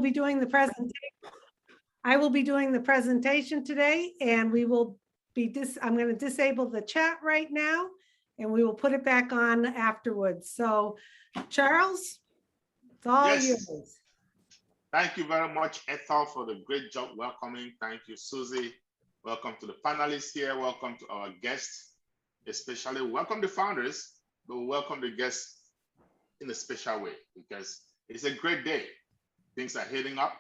be doing the presentation. I will be doing the presentation today, and we will be I'm going to disable the chat right now, and we will put it back on afterwards. So, Charles, it's all yours. Thank you very much, Ethel, for the great job welcoming. Thank you, Susie. Welcome to the panelists here. Welcome to our guests, especially welcome the founders, but welcome the guests in a special way because it's a great day. Things are heading up.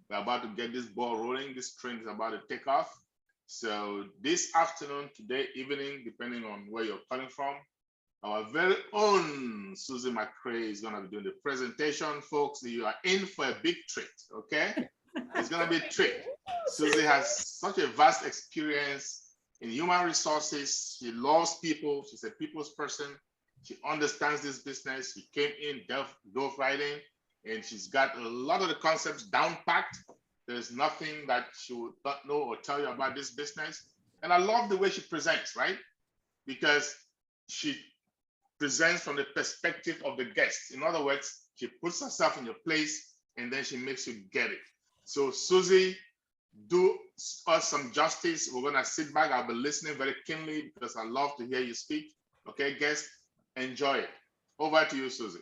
We're about to get this ball rolling. This train is about to take off. So this afternoon, today, evening, depending on where you're calling from, our very own Susie McCrea is going to be doing the presentation, folks. You are in for a big treat, okay? It's going to be a treat. Susie has such a vast experience in human resources. She loves people. She's a people's person. She understands this business. She came in, dove right in, and she's got a lot of the concepts down packed. There's nothing that she would not know or tell you about this business. And I love the way she presents, right? Because she presents from the perspective of the guest. In other words, she puts herself in your place and then she makes you get it. So Susie, do us some justice. We're gonna sit back. I'll be listening very keenly because I love to hear you speak. Okay, guests, enjoy it. Over to you, Susie.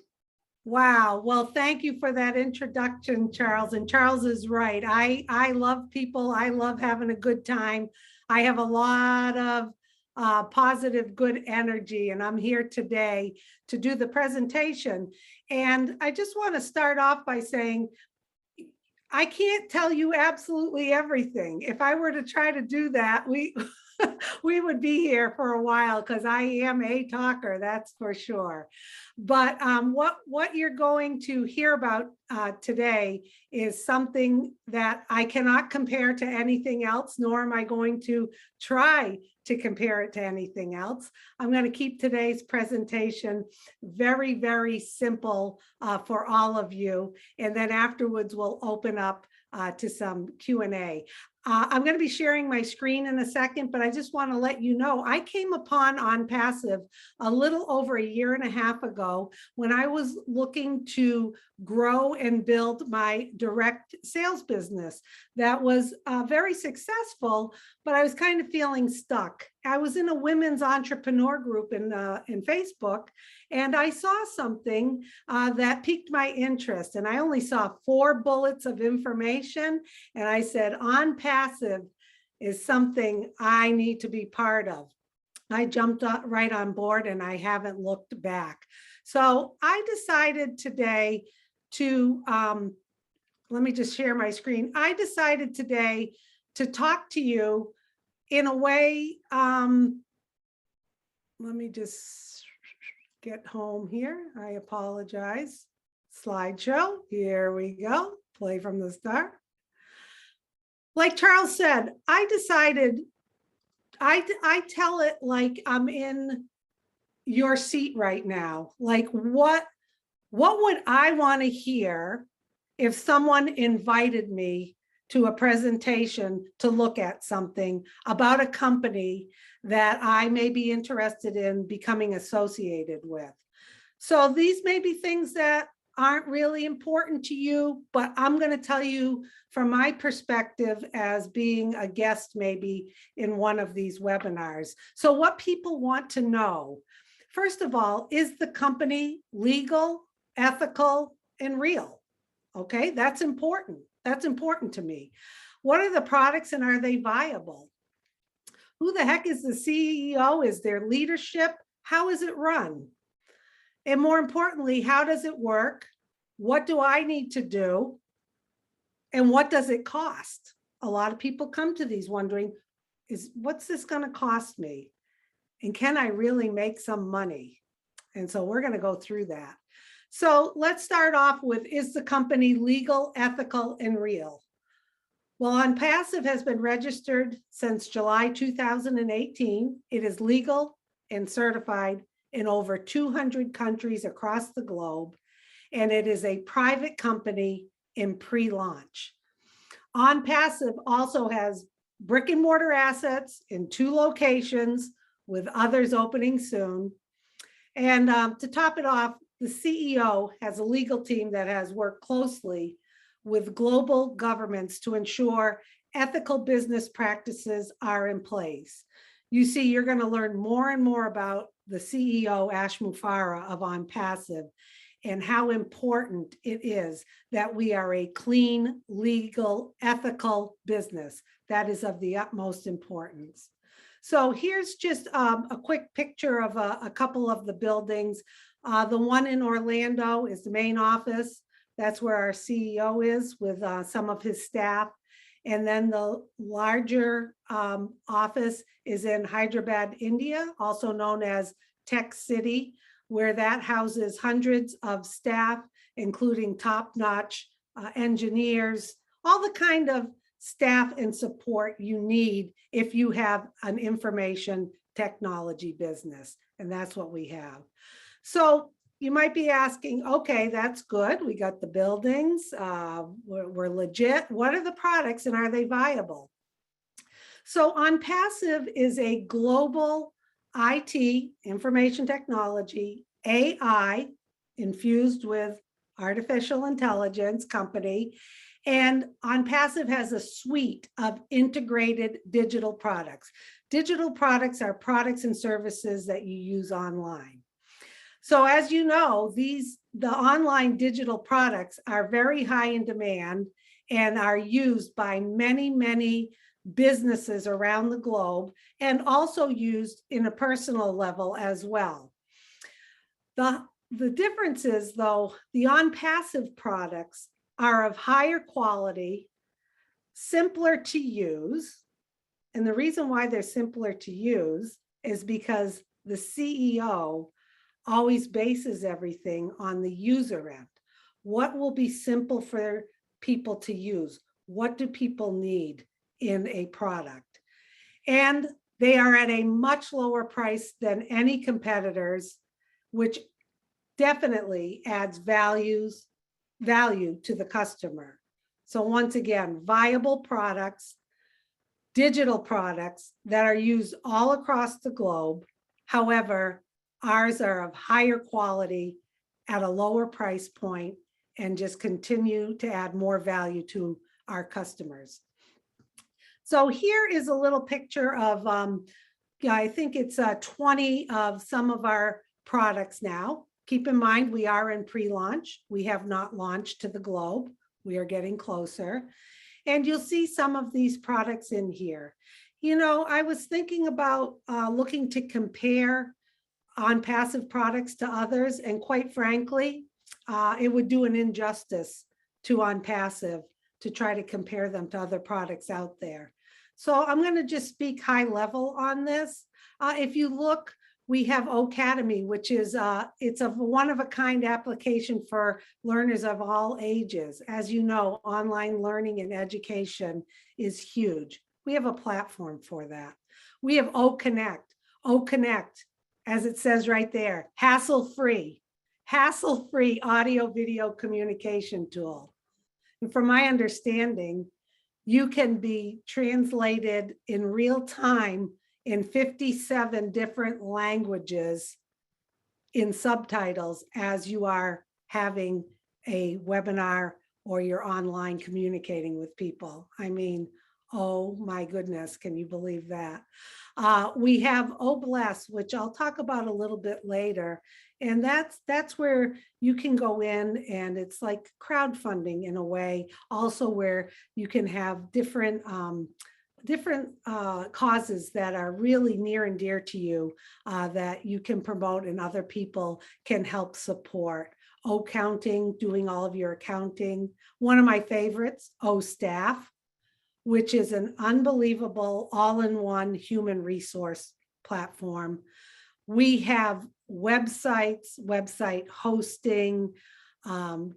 Wow. Well, thank you for that introduction, Charles. And Charles is right. I love people. I love having a good time. I have a lot of positive, good energy, and I'm here today to do the presentation. And I just want to start off by saying, I can't tell you absolutely everything. If I were to try to do that, we would be here for a while because I am a talker, that's for sure. But what you're going to hear about today is something that I cannot compare to anything else, nor am I going to try to compare it to anything else. I'm going to keep today's presentation very, very simple for all of you. And then afterwards, we'll open up to some Q&A. I'm going to be sharing my screen in a second, but I just want to let you know, I came upon Onpassive a little over a year and a half ago when I was looking to grow and build my direct sales business that was very successful, but I was kind of feeling stuck. I was in a women's entrepreneur group in Facebook, and I saw something that piqued my interest. And I only saw 4 bullets of information. And I said, Onpassive is something I need to be part of. I jumped right on board and I haven't looked back. So I decided today to, let me just share my screen. I decided today to talk to you in a way, let me just get home here. I apologize. Slideshow, here we go. Play from the start. Like Charles said, I decided, I tell it like I'm in your seat right now. Like what would I want to hear if someone invited me to a presentation to look at something about a company that I may be interested in becoming associated with? So these may be things that aren't really important to you, but I'm going to tell you from my perspective as being a guest maybe in one of these webinars. So what people want to know, first of all, is the company legal, ethical, and real? Okay, that's important. That's important to me. What are the products and are they viable? Who the heck is the CEO? Is there leadership? How is it run? And more importantly, how does it work? What do I need to do? And what does it cost? A lot of people come to these wondering, what's this going to cost me? And can I really make some money? And so we're going to go through that. So let's start off with, is the company legal, ethical, and real? Well, Onpassive has been registered since July 2018. It is legal and certified in over 200 countries across the globe, and it is a private company in pre-launch. Onpassive also has brick and mortar assets in 2 locations, with others opening soon. And to top it off, the CEO has a legal team that has worked closely with global governments to ensure ethical business practices are in place. You see, you're going to learn more and more about the CEO, Ash Mufareh of Onpassive, and how important it is that we are a clean, legal, ethical business. That is of the utmost importance. So here's just a quick picture of a couple of the buildings. The one in Orlando is the main office. That's where our CEO is with some of his staff. And then the larger office is in Hyderabad, India, also known as Tech City, where that houses hundreds of staff, including top-notch engineers, all the kind of staff and support you need if you have an information technology business. And that's what we have. So you might be asking, okay, that's good. We got the buildings, we're legit. What are the products and are they viable? So Onpassive is a global IT, information technology, AI infused with artificial intelligence company. And Onpassive has a suite of integrated digital products. Digital products are products and services that you use online. So as you know, the online digital products are very high in demand and are used by many, many businesses around the globe, and also used in a personal level as well. The difference is, though, the Onpassive products are of higher quality, simpler to use. And the reason why they're simpler to use is because the CEO always bases everything on the user end. What will be simple for people to use? What do people need in a product? And they are at a much lower price than any competitors, which definitely adds value to the customer. So once again, viable products, digital products that are used all across the globe. However, ours are of higher quality at a lower price point and just continue to add more value to our customers. So here is a little picture of, I think it's 20 of some of our products now. Keep in mind, we are in pre-launch. We have not launched to the globe. We are getting closer. And you'll see some of these products in here. You know, I was thinking about looking to compare Onpassive products to others, and quite frankly, it would do an injustice to Onpassive to try to compare them to other products out there. So I'm going to just speak high level on this. If you look, we have Academy, which is it's a one-of-a-kind application for learners of all ages. As you know, online learning and education is huge. We have a platform for that. We have Connect, as it says right there, hassle-free audio video communication tool. And from my understanding, you can be translated in real time in 57 different languages in subtitles as you are having a webinar or you're online communicating with people. I mean, oh my goodness, can you believe that? We have Bless, which I'll talk about a little bit later. And that's where you can go in, and it's like crowdfunding in a way, also where you can have different causes that are really near and dear to you that you can promote and other people can help support. Accounting, doing all of your accounting. One of my favorites, Staff, which is an unbelievable all-in-one human resource platform. We have websites, website hosting, all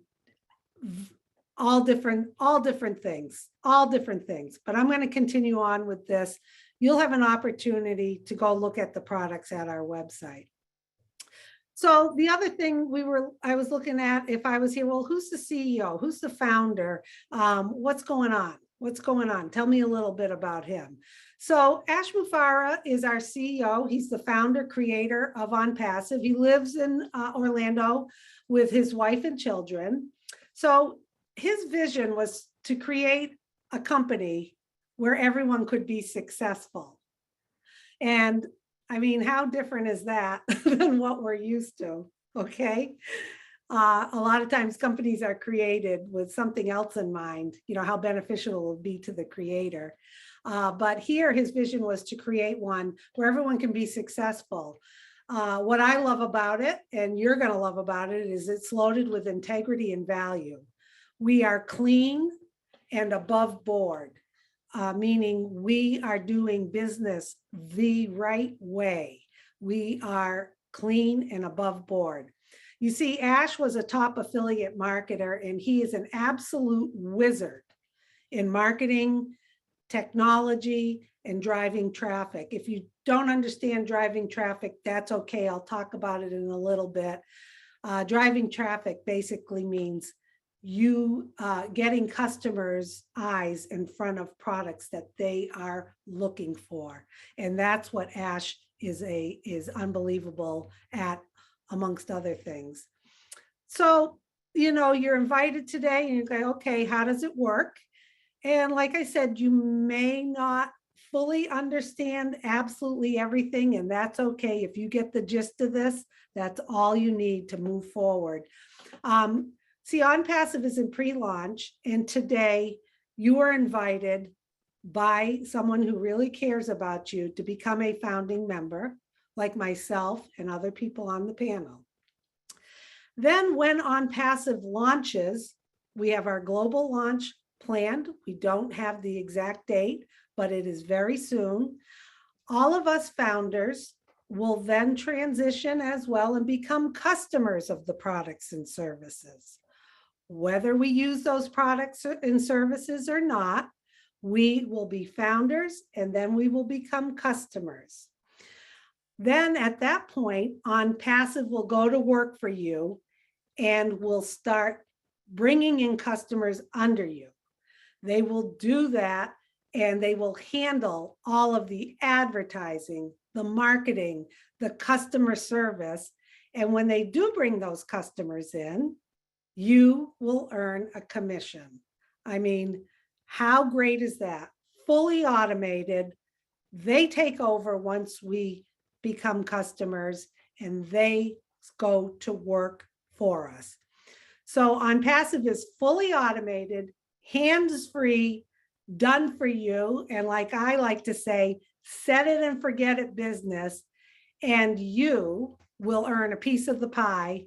different things. But I'm going to continue on with this. You'll have an opportunity to go look at the products at our website. So the other thing I was looking at, if I was here, well, who's the CEO? Who's the founder? What's going on? What's going on? Tell me a little bit about him. So Ash Mufareh is our CEO. He's the founder, creator of Onpassive. He lives in Orlando with his wife and children. So his vision was to create a company where everyone could be successful. And I mean, how different is that than what we're used to? Okay. A lot of times companies are created with something else in mind, how beneficial it will be to the creator. But here his vision was to create one where everyone can be successful. What I love about it, and you're going to love about it, is it's loaded with integrity and value. We are clean and above board, meaning we are doing business the right way. We are clean and above board. You see, Ash was a top affiliate marketer, and he is an absolute wizard in marketing, technology, and driving traffic. If you don't understand driving traffic, that's okay. I'll talk about it in a little bit. Driving traffic basically means you getting customers' eyes in front of products that they are looking for. And that's what Ash is unbelievable at, amongst other things. So, you're invited today and you go, okay, how does it work? And like I said, you may not fully understand absolutely everything, and that's okay. If you get the gist of this, that's all you need to move forward. See, Onpassive is in pre-launch, and today you are invited by someone who really cares about you to become a founding member, like myself and other people on the panel. Then when Onpassive launches, we have our global launch planned. We don't have the exact date, but it is very soon. All of us founders will then transition as well and become customers of the products and services. Whether we use those products and services or not, we will be founders and then we will become customers. Then at that point, Onpassive will go to work for you and will start bringing in customers under you. They will do that, and they will handle all of the advertising, the marketing, the customer service. And when they do bring those customers in, you will earn a commission. I mean, how great is that? Fully automated. They take over once we become customers, and they go to work for us. So Onpassive is fully automated, hands-free, done for you. And like I like to say, set it and forget it business, and you will earn a piece of the pie,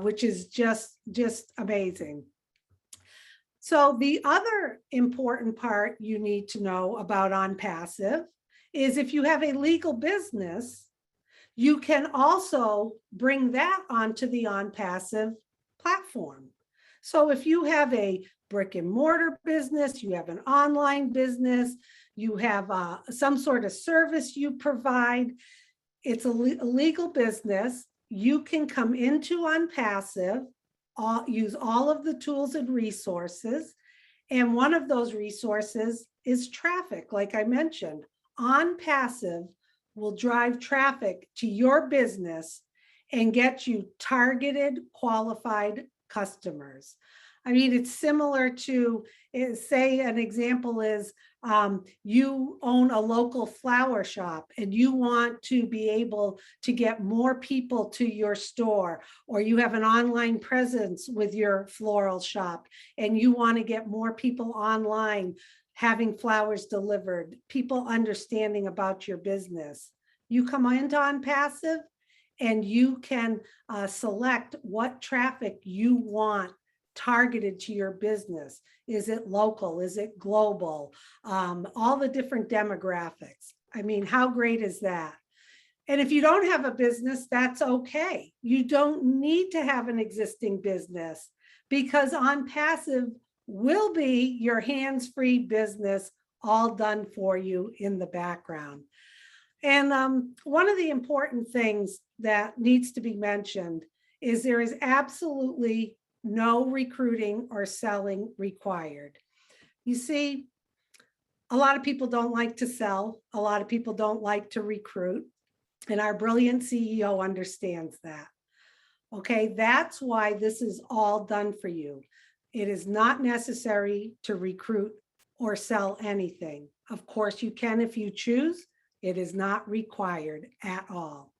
which is just amazing. So the other important part you need to know about Onpassive is if you have a legal business, you can also bring that onto the Onpassive platform. So if you have a brick and mortar business, you have an online business, you have some sort of service you provide, it's a legal business, you can come into Onpassive, use all of the tools and resources. And one of those resources is traffic. Like I mentioned, Onpassive will drive traffic to your business and get you targeted, qualified customers. I mean, it's similar to, say an example is you own a local flower shop and you want to be able to get more people to your store, or you have an online presence with your floral shop and you want to get more people online having flowers delivered, people understanding about your business. You come into Onpassive and you can select what traffic you want targeted to your business. Is it local? Is it global? All the different demographics. I mean, how great is that? And if you don't have a business, that's okay. You don't need to have an existing business, because Onpassive will be your hands-free business, all done for you in the background. And one of the important things that needs to be mentioned is there is absolutely no recruiting or selling required. You see, a lot of people don't like to sell. A lot of people don't like to recruit. And our brilliant CEO understands that. Okay, that's why this is all done for you. It is not necessary to recruit or sell anything. Of course, you can if you choose. It is not required at all.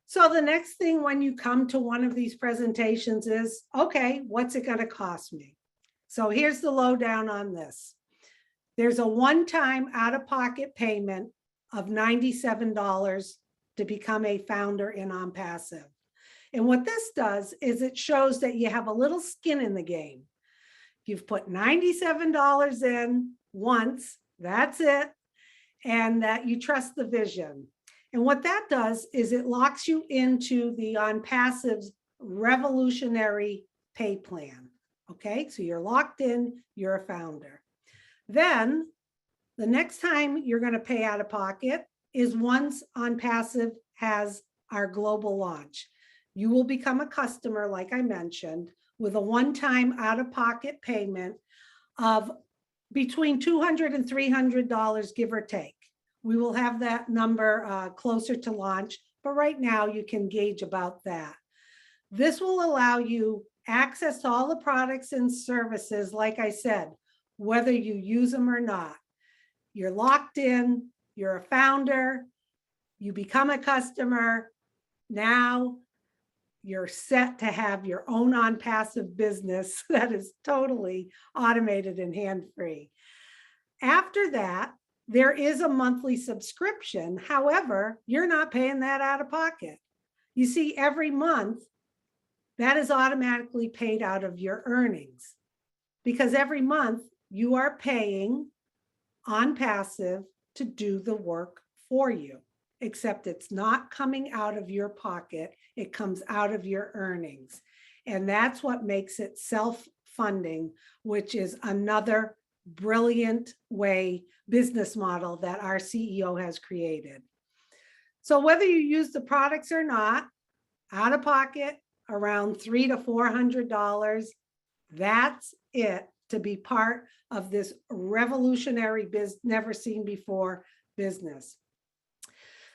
So the next thing when you come to one of these presentations is, okay, what's it going to cost me? So here's the lowdown on this. There's a one-time out-of-pocket payment of $97 to become a founder in Onpassive. And what this does is it shows that you have a little skin in the game. You've put $97 in once, that's it, and that you trust the vision. And what that does is it locks you into the Onpassive's revolutionary pay plan. Okay, so you're locked in, you're a founder. Then the next time you're going to pay out of pocket is once Onpassive has our global launch. You will become a customer, like I mentioned, with a one-time out-of-pocket payment of between $200 and $300, give or take. We will have that number closer to launch, but right now you can gauge about that. This will allow you access to all the products and services, like I said, whether you use them or not. You're locked in, you're a founder, you become a customer. Now you're set to have your own Onpassive business that is totally automated and hand-free. After that, there is a monthly subscription. However, you're not paying that out of pocket. You see, every month, that is automatically paid out of your earnings, because every month you are paying Onpassive to do the work for you, except it's not coming out of your pocket. It comes out of your earnings. And that's what makes it self-funding, which is another brilliant business model that our CEO has created. So whether you use the products or not, out of pocket, around $300 to $400, that's it to be part of this revolutionary never seen before business.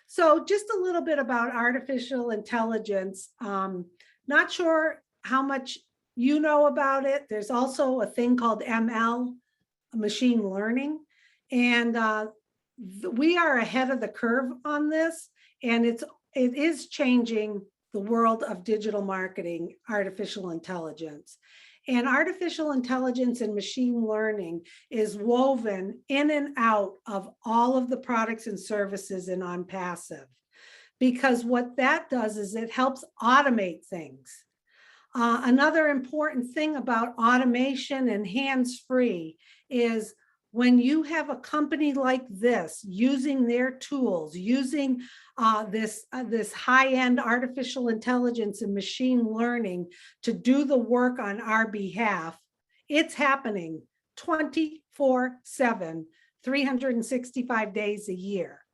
So just a little bit about artificial intelligence. Not sure how much you know about it. There's also a thing called ML, machine learning, and we are ahead of the curve on this, and it is changing the world of digital marketing, artificial intelligence. And artificial intelligence and machine learning is woven in and out of all of the products and services in Onpassive, because what that does is it helps automate things. Another important thing about automation and hands-free is when you have a company like this using their tools, using this high-end artificial intelligence and machine learning to do the work on our behalf, it's happening 24/7, 365 days a year.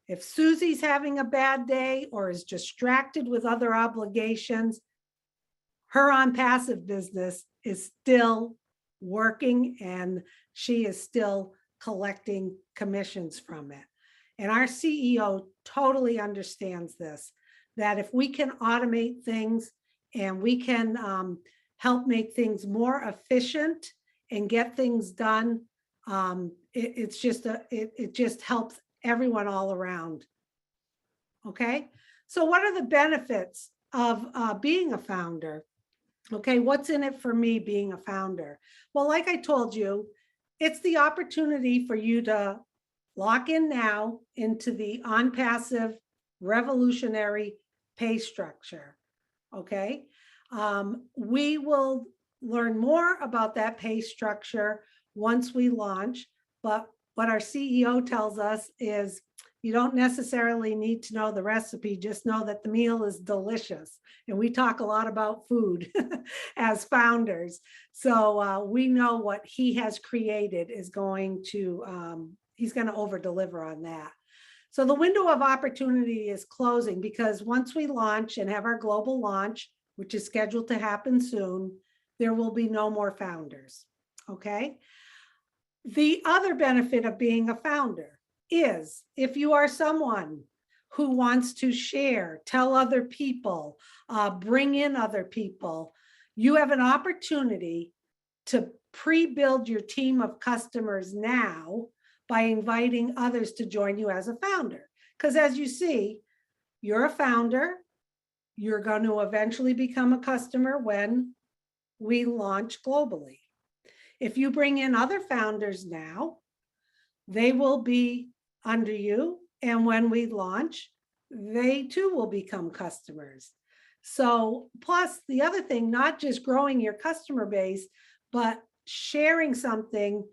If Susie's having a bad day or is distracted with other obligations, her Onpassive business is still working and she is still collecting commissions from it. And our CEO totally understands this, that if we can automate things and we can help make things more efficient and get things done, it just helps everyone all around. Okay, so what are the benefits of being a founder? Okay, what's in it for me being a founder? Well, like I told you, it's the opportunity for you to lock in now into the Onpassive revolutionary pay structure. Okay, we will learn more about that pay structure once we launch, but what our CEO tells us is you don't necessarily need to know the recipe, just know that the meal is delicious. And we talk a lot about food as founders. So we know what he has created is going to, he's going to over deliver on that. So the window of opportunity is closing because once we launch and have our global launch, which is scheduled to happen soon, there will be no more founders. Okay. The other benefit of being a founder is if you are someone who wants to share, tell other people, bring in other people, You have an opportunity to pre-build your team of customers now by inviting others to join you as a founder. Because as you see, you're a founder, you're going to eventually become a customer when we launch globally. If you bring in other founders now, they will be under you. And when we launch, they too will become customers. So plus the other thing, not just growing your customer base, but sharing something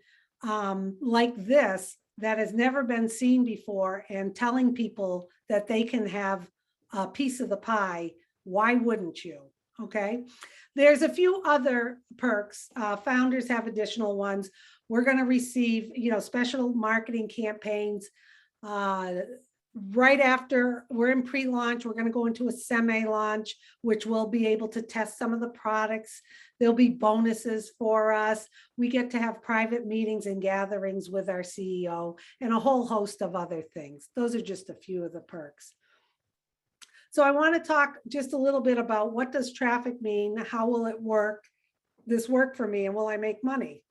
like this that has never been seen before and telling people that they can have a piece of the pie. Why wouldn't you? Okay. There's a few other perks. Founders have additional ones. We're going to receive, special marketing campaigns. Right after we're in pre-launch, we're going to go into a semi-launch, which we'll be able to test some of the products. There'll be bonuses for us. We get to have private meetings and gatherings with our CEO and a whole host of other things. Those are just a few of the perks. So I want to talk just a little bit about what does traffic mean? How will it work? This work for me, and will I make money?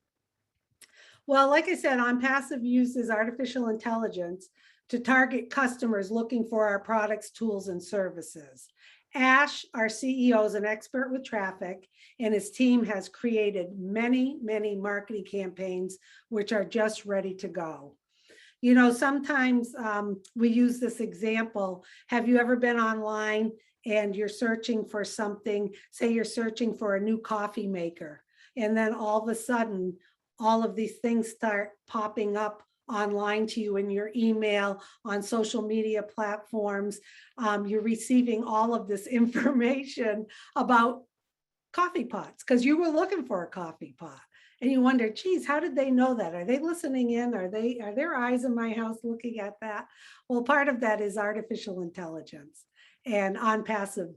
Well, like I said, Onpassive uses artificial intelligence to target customers looking for our products, tools, and services. Ash, our CEO, is an expert with traffic, and his team has created many, many marketing campaigns, which are just ready to go. Sometimes we use this example. Have you ever been online and you're searching for something, say you're searching for a new coffee maker, and then all of a sudden, all of these things start popping up online to you in your email, on social media platforms. You're receiving all of this information about coffee pots because you were looking for a coffee pot. And you wonder, geez, how did they know that? Are they listening in? Are there eyes in my house looking at that? Well, part of that is artificial intelligence. And Onpassive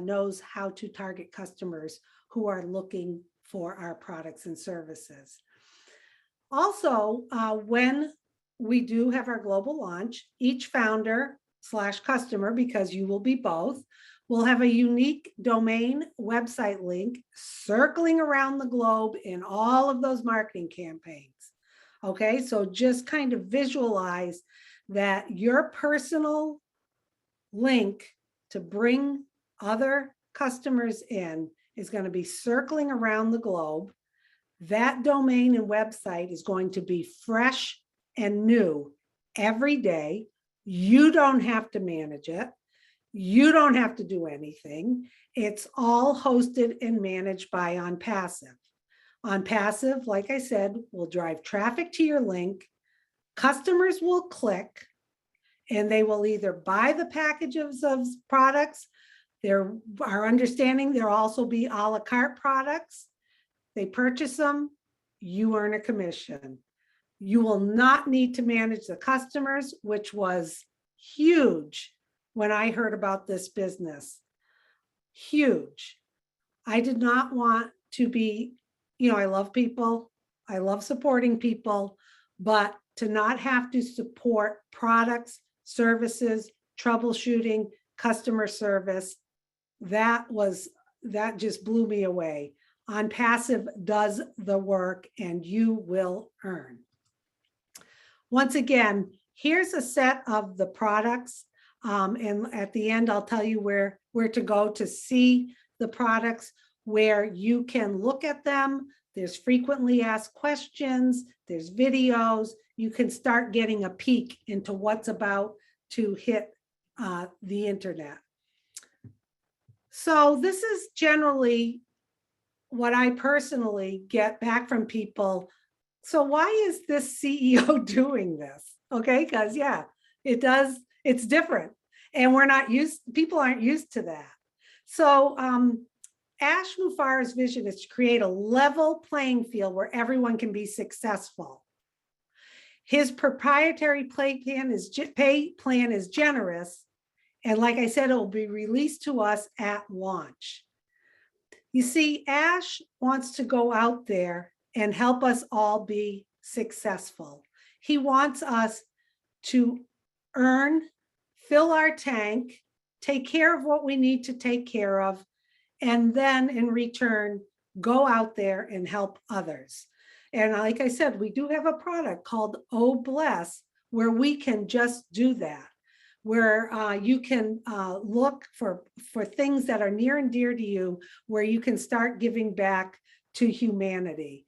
knows how to target customers who are looking for our products and services. Also, when we do have our global launch, each founder/customer, because you will be both, will have a unique domain website link circling around the globe in all of those marketing campaigns. Okay, so just kind of visualize that your personal link to bring other customers in is going to be circling around the globe. That domain and website is going to be fresh and new every day. You don't have to manage it. You don't have to do anything. It's all hosted and managed by Onpassive. Onpassive, like I said, will drive traffic to your link. Customers will click and they will either buy the packages of products. Our understanding, there'll also be a la carte products. They purchase them, you earn a commission. You will not need to manage the customers, which was huge when I heard about this business. Huge. I did not want to be, I love people, I love supporting people, but to not have to support products, services, troubleshooting, customer service, that just blew me away. Onpassive does the work and you will earn. Once again, here's a set of the products. And at the end, I'll tell you where to go to see the products, where you can look at them. There's frequently asked questions, there's videos. You can start getting a peek into what's about to hit the internet. So this is generally what I personally get back from people. So why is this CEO doing this? Okay, because yeah, it's different. And people aren't used to that. So Ash Mufareh's vision is to create a level playing field where everyone can be successful. His proprietary pay plan is generous. And like I said, it will be released to us at launch. You see, Ash wants to go out there and help us all be successful. He wants us to earn, fill our tank, take care of what we need to take care of, and then in return, go out there and help others. And like I said, we do have a product called Oh Bless, where we can just do that, where you can look for things that are near and dear to you, where you can start giving back to humanity.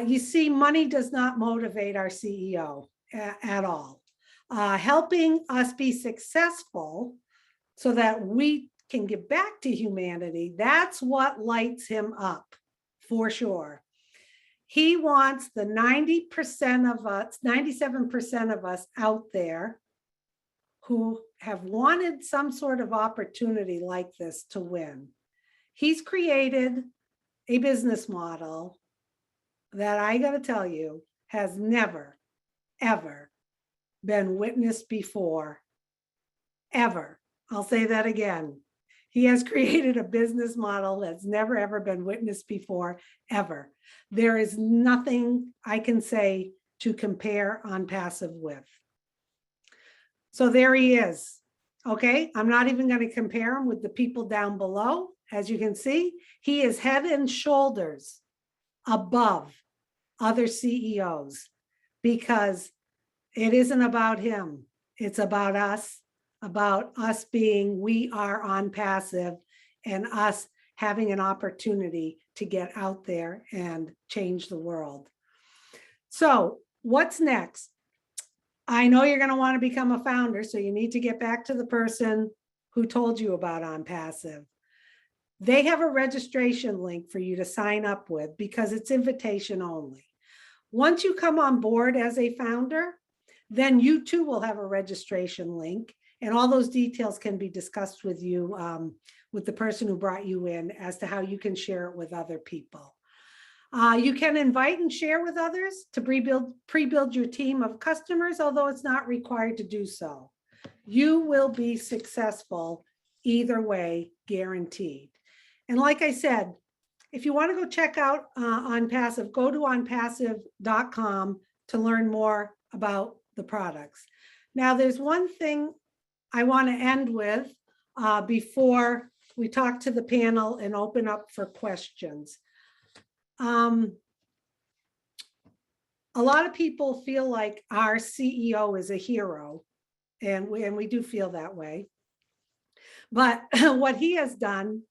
You see, money does not motivate our CEO at all. Helping us be successful so that we can give back to humanity, that's what lights him up, for sure. He wants the 90% of us, 97% of us out there who have wanted some sort of opportunity like this to win. He's created a business model that I got to tell you has never, ever been witnessed before, ever. I'll say that again. He has created a business model that's never, ever been witnessed before, ever. There is nothing I can say to compare Onpassive with. So there he is. Okay, I'm not even going to compare him with the people down below. As you can see, he is head and shoulders above other CEOs, because it isn't about him. It's about us being, we are Onpassive, and us having an opportunity to get out there and change the world. So what's next? I know you're going to want to become a founder, so you need to get back to the person who told you about Onpassive. They have a registration link for you to sign up with, because it's invitation only. Once you come on board as a founder, then you too will have a registration link, and all those details can be discussed with you, with the person who brought you in, as to how you can share it with other people. You can invite and share with others to pre-build your team of customers, although it's not required to do so. You will be successful either way, guaranteed. And like I said, if you want to go check out Onpassive, go to onpassive.com to learn more about the products. Now, there's one thing I want to end with before we talk to the panel and open up for questions. A lot of people feel like our CEO is a hero, and we do feel that way. But what he has done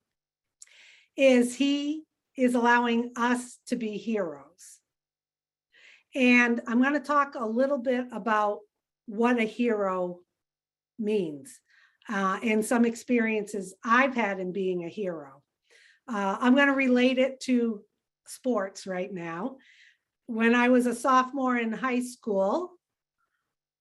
is he is allowing us to be heroes. And I'm going to talk a little bit about what a hero means and some experiences I've had in being a hero. I'm going to relate it to sports right now. When I was a sophomore in high school,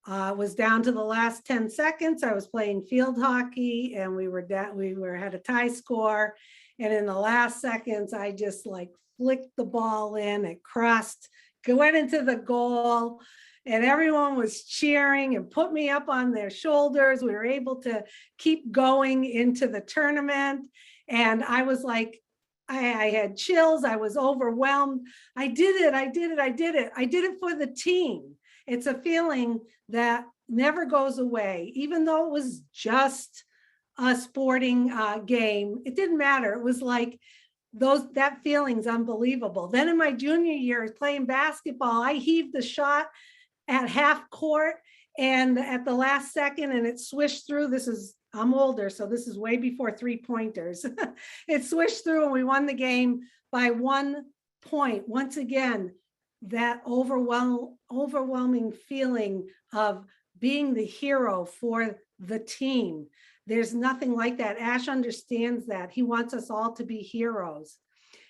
was down to the last 10 seconds. I was playing field hockey, and we had a tie score. And in the last seconds, I just like flicked the ball in. It crossed, went into the goal, and everyone was cheering and put me up on their shoulders. We were able to keep going into the tournament. And I was like, I had chills. I was overwhelmed. I did it. I did it. I did it. I did it for the team. It's a feeling that never goes away, even though it was just a sporting game. It didn't matter. It was like that feeling's unbelievable. Then in my junior year playing basketball, I heaved the shot at half court, and at the last second, and it swished through. I'm older, so this is way before 3-pointers. It swished through, and we won the game by 1 point. Once again, that overwhelming feeling of being the hero for the team. There's nothing like that. Ash understands that. He wants us all to be heroes.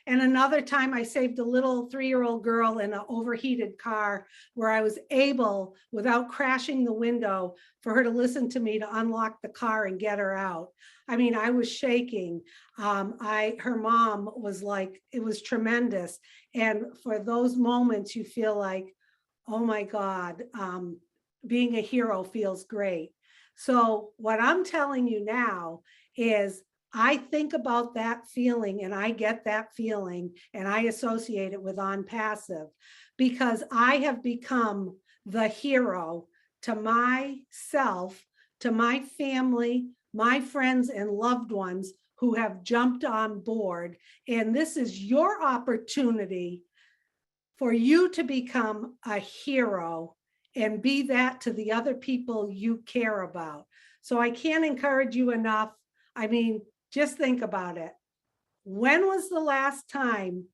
And another time I saved a little 3-year-old girl in an overheated car, where I was able, without crashing the window, for her to listen to me to unlock the car and get her out. I mean, I was shaking. Her mom was like, it was tremendous. And for those moments, you feel like, oh my God, being a hero feels great. So what I'm telling you now is, I think about that feeling, and I get that feeling, and I associate it with Onpassive, because I have become the hero to myself, to my family, my friends and loved ones who have jumped on board. And this is your opportunity for you to become a hero and be that to the other people you care about. So I can't encourage you enough. I mean, just think about it. When was the last time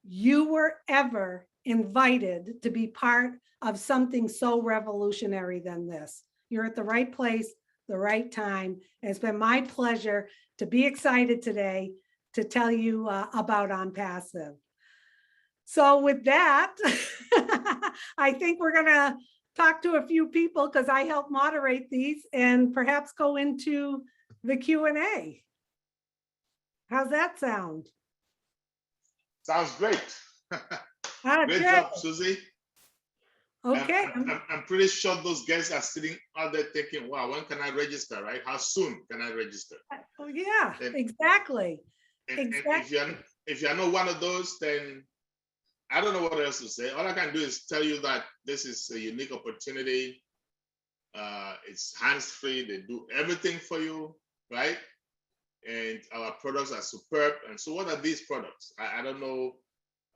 you were ever invited to be part of something so revolutionary than this? You're at the right place, the right time. And it's been my pleasure to be excited today to tell you about Onpassive. So with that, I think we're going to talk to a few people because I help moderate these and perhaps go into the Q&A. How's that sound? Sounds great. Great job, Susie. Okay. I'm pretty sure those guys are sitting out there thinking, wow, when can I register, right? How soon can I register? Oh, yeah, exactly. Exactly. And if you're not one of those, then I don't know what else to say. All I can do is tell you that this is a unique opportunity. It's hands-free. They do everything for you, right? And our products are superb. And so what are these products? I don't know.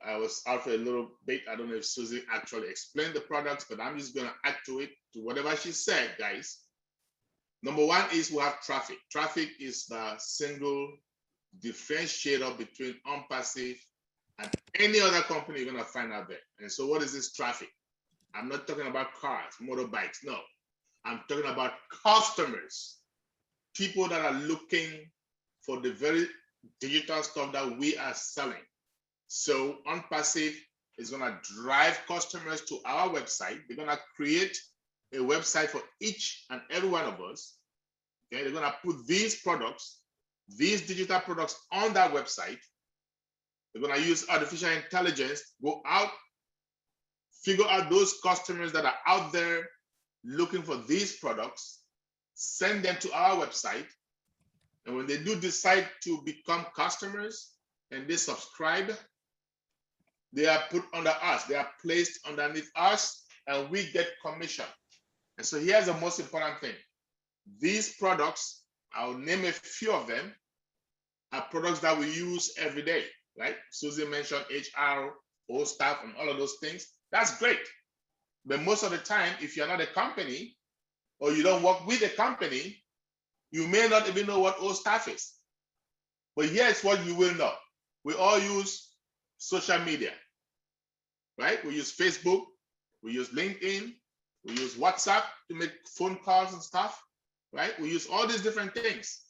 I was out for a little bit. I don't know if Susie actually explained the products, but I'm just going to add to it, to whatever she said, guys. Number one is we have traffic. Traffic is the single differentiator between Onpassive and any other company you're going to find out there. And so what is this traffic? I'm not talking about cars, motorbikes. No, I'm talking about customers, people that are looking for the very digital stuff that we are selling. So Onpassive is going to drive customers to our website. They're going to create a website for each and every one of us. Okay, they're going to put these products, these digital products on that website. They're going to use artificial intelligence, go out, figure out those customers that are out there looking for these products, send them to our website. And when they do decide to become customers and they subscribe, they are put under us. They are placed underneath us and we get commission. And so here's the most important thing. These products, I'll name a few of them, are products that we use every day, right? Susie mentioned HR, O staff, and all of those things. That's great. But most of the time, if you're not a company or you don't work with a company, you may not even know what O staff is. But here's what you will know. We all use social media, right? We use Facebook, we use LinkedIn, we use WhatsApp to make phone calls and stuff, right? We use all these different things.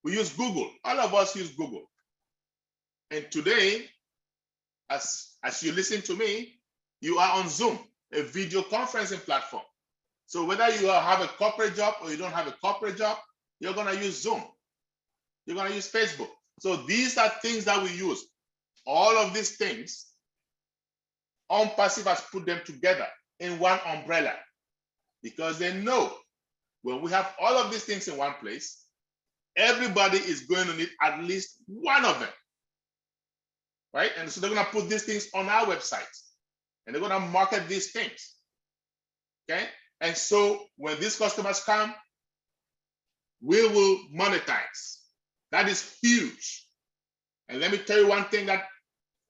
We use Google. All of us use Google. And today, as you listen to me, you are on Zoom, a video conferencing platform. So whether you have a corporate job or you don't have a corporate job, you're going to use Zoom. You're going to use Facebook. So these are things that we use. All of these things, Onpassive has put them together in one umbrella because they know when we have all of these things in one place, everybody is going to need at least one of them, right? And so they're going to put these things on our website and they're going to market these things, okay? And so when these customers come, we will monetize. That is huge. And let me tell you one thing that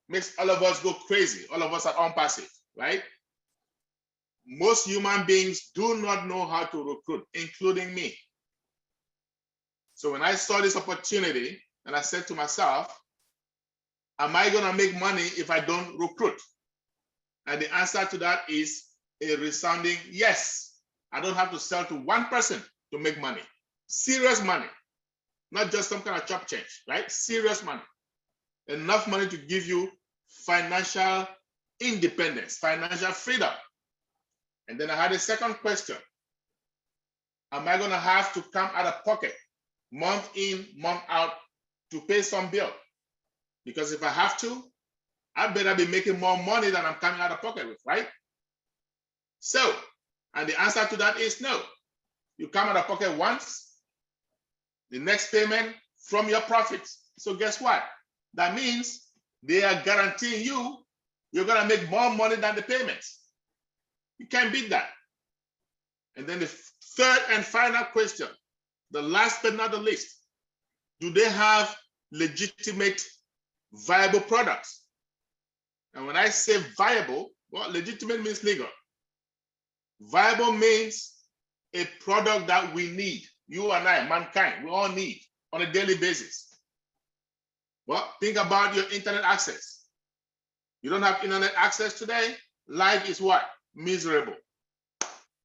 makes all of us go crazy, all of us at Onpassive, right? Most human beings do not know how to recruit, including me. So when I saw this opportunity and I said to myself, am I going to make money if I don't recruit? And the answer to that is a resounding yes. I don't have to sell to one person to make money. Serious money, not just some kind of chop change, right? Serious money. Enough money to give you financial independence, financial freedom. And then I had a second question. Am I going to have to come out of pocket month in, month out to pay some bill? Because if I have to, I better be making more money than I'm coming out of pocket with, right? So, and the answer to that is no. You come out of pocket once, the next payment from your profits. So guess what? That means they are guaranteeing you're going to make more money than the payments. You can't beat that. And then the third and final question, the last but not the least, do they have legitimate, viable products? And when I say viable, well, legitimate means legal. Viable means a product that we need, you and I, mankind, we all need on a daily basis. Well, think about your internet access. You don't have internet access today, life is what? Miserable.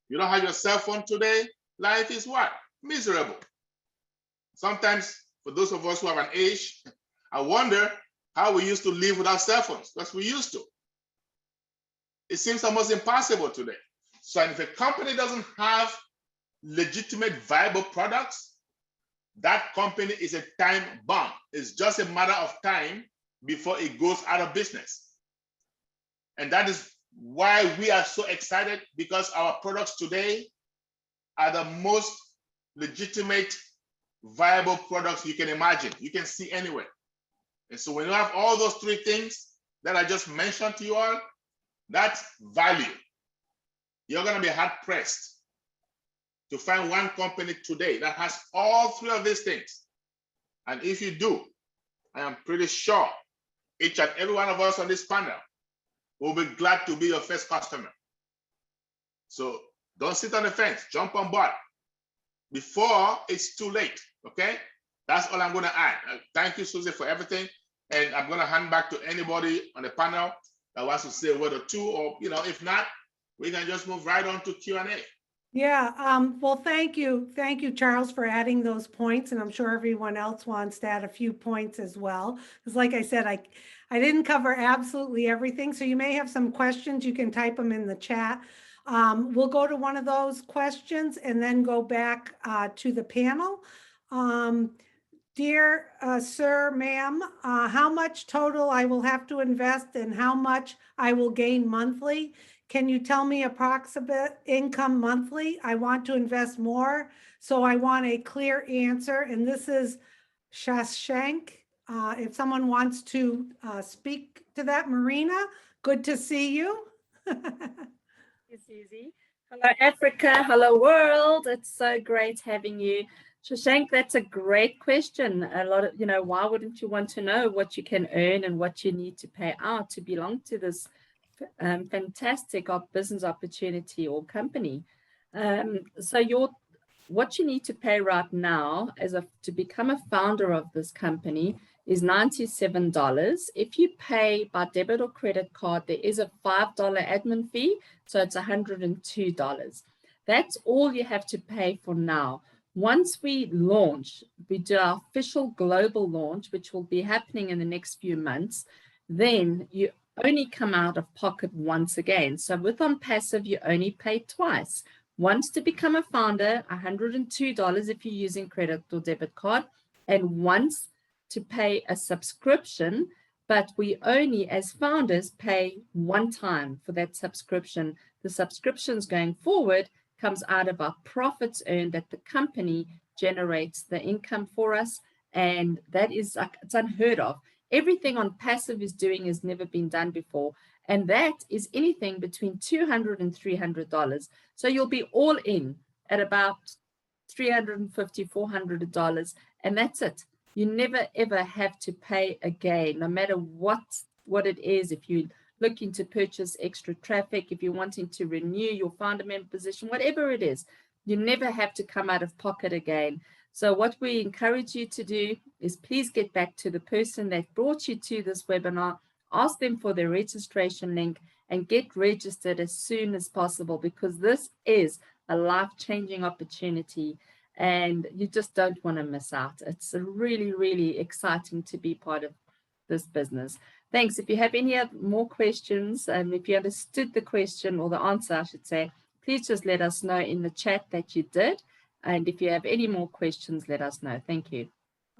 You don't have your cell phone today, life is what? Miserable. Sometimes, for those of us who have an age, I wonder how we used to live without cell phones, because we used to. It seems almost impossible today. So if a company doesn't have legitimate, viable products, that company is a time bomb. It's just a matter of time before it goes out of business. And that is why we are so excited, because our products today are the most legitimate, viable products you can imagine, you can see anywhere. And so when you have all those three things that I just mentioned to you all, that's value. You're going to be hard pressed to find one company today that has all three of these things. And if you do, I am pretty sure each and every one of us on this panel will be glad to be your first customer. So don't sit on the fence, jump on board before it's too late, okay? That's all I'm gonna add. Thank you, Susie, for everything. And I'm gonna hand back to anybody on the panel that wants to say a word or two, or if not, we can just move right on to Q&A. Yeah, well, thank you, Charles, for adding those points, and I'm sure everyone else wants to add a few points as well. Because like I said, I didn't cover absolutely everything, so you may have some questions, you can type them in the chat. We'll go to one of those questions and then go back to the panel. Dear sir, ma'am, how much total I will have to invest and how much I will gain monthly? Can you tell me approximate income monthly? I want to invest more, so I want a clear answer. And this is Shashank. If someone wants to speak to that, Marina, good to see you. Hey, Susie. Hello, Africa. Hello, world. It's so great having you. Shashank, that's a great question. A lot of, why wouldn't you want to know what you can earn and what you need to pay out to belong to this fantastic business opportunity or company? So what you need to pay right now to become a founder of this company is $97. If you pay by debit or credit card, there is a $5 admin fee, so it's $102. That's all you have to pay for now. Once we launch, we do our official global launch, which will be happening in the next few months, then you only come out of pocket once again. So with Onpassive, you only pay twice. Once to become a founder, $102 if you're using credit or debit card, and once to pay a subscription, but we only, as founders, pay one time for that subscription. The subscriptions going forward comes out of our profits earned that the company generates the income for us, and that is, it's unheard of. Everything Onpassive is doing has never been done before, and that is anything between $200 and $300. So you'll be all in at about $350, $400, and that's it. You never ever have to pay again, no matter what it is. If you're looking to purchase extra traffic, if you're wanting to renew your founder member position, whatever it is, you never have to come out of pocket again. So what we encourage you to do is please get back to the person that brought you to this webinar, ask them for their registration link, and get registered as soon as possible, because this is a life-changing opportunity and you just don't want to miss out. It's really, really exciting to be part of this business. Thanks. If you have any more questions, if you understood the question or the answer, I should say, please just let us know in the chat that you did. And if you have any more questions, let us know. Thank you.